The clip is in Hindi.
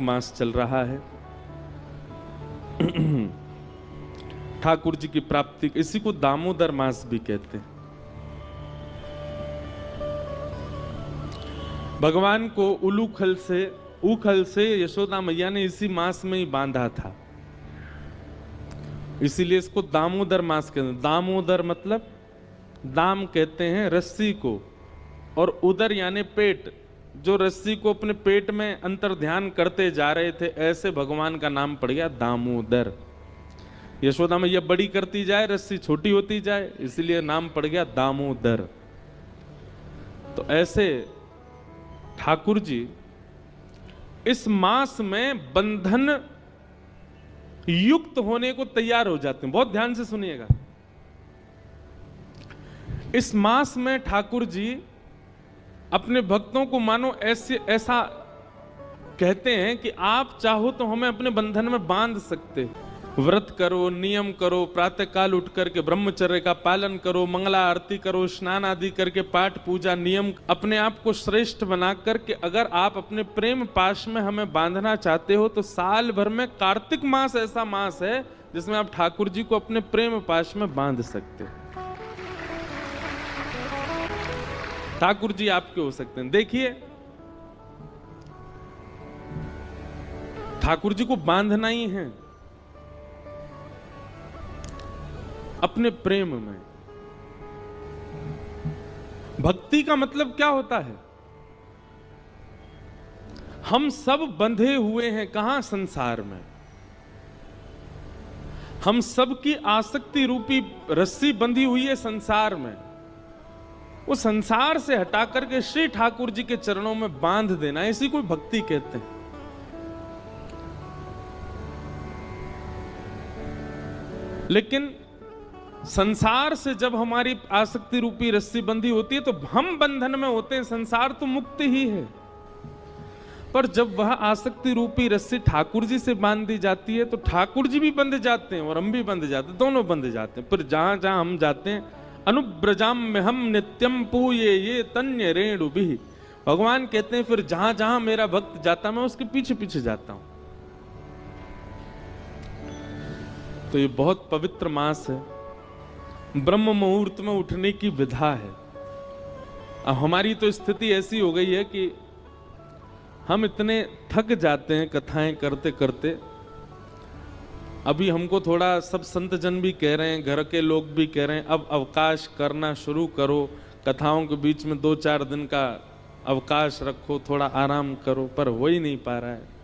मास चल रहा है। ठाकुर जी की प्राप्ति, इसी को दामोदर मास भी कहते हैं। भगवान को उखल से यशोदा मैया ने इसी मास में ही बांधा था, इसीलिए इसको दामोदर मास कहते हैं। दामोदर मतलब दाम कहते हैं रस्सी को, और उदर यानी पेट, जो रस्सी को अपने पेट में अंतर ध्यान करते जा रहे थे, ऐसे भगवान का नाम पड़ गया दामोदर। यशोदा मैया बड़ी करती जाए, रस्सी छोटी होती जाए, इसीलिए नाम पड़ गया दामोदर। तो ऐसे ठाकुर जी इस मास में बंधन युक्त होने को तैयार हो जाते हैं। बहुत ध्यान से सुनिएगा। इस मास में ठाकुर जी अपने भक्तों को मानो ऐसा कहते हैं कि आप चाहो तो हमें अपने बंधन में बांध सकते। व्रत करो, नियम करो, प्रातः काल उठ करके ब्रह्मचर्य का पालन करो, मंगला आरती करो, स्नान आदि करके पाठ पूजा नियम अपने आप को श्रेष्ठ बना करके अगर आप अपने प्रेम पाश में हमें बांधना चाहते हो तो साल भर में कार्तिक मास ऐसा मास है जिसमें आप ठाकुर जी को अपने प्रेम पाश में बांध सकते हो। ठाकुर जी आपके हो सकते हैं। देखिए, ठाकुर जी को बांधना ही है अपने प्रेम में। भक्ति का मतलब क्या होता है? हम सब बंधे हुए हैं कहां? संसार में। हम सब की आसक्ति रूपी रस्सी बंधी हुई है संसार में। वो संसार से हटा करके श्री ठाकुर जी के चरणों में बांध देना, इसी को भक्ति कहते हैं। लेकिन संसार से जब हमारी आसक्ति रूपी रस्सी बंधी होती है तो हम बंधन में होते हैं। संसार तो मुक्त ही है, पर जब वह आसक्ति रूपी रस्सी ठाकुर जी से बांध दी जाती है तो ठाकुर जी भी बंध जाते हैं और हम भी बंध जाते हैं, दोनों बंध जाते हैं। पर जहां जहां हम जाते हैं, अनुब्रजाम में हम नित्यम पूये ये तन्य रेणु भी, भगवान कहते हैं फिर जहां जहां मेरा भक्त जाता मैं उसके पीछे पीछे जाता हूं। तो ये बहुत पवित्र मास है, ब्रह्म मुहूर्त में उठने की विधा है। अब हमारी तो स्थिति ऐसी हो गई है कि हम इतने थक जाते हैं कथाएं करते करते। अभी हमको थोड़ा सब संत जन भी कह रहे हैं, घर के लोग भी कह रहे हैं, अब अवकाश करना शुरू करो, कथाओं के बीच में 2-4 दिन का अवकाश रखो, थोड़ा आराम करो, पर हो ही नहीं पा रहा है।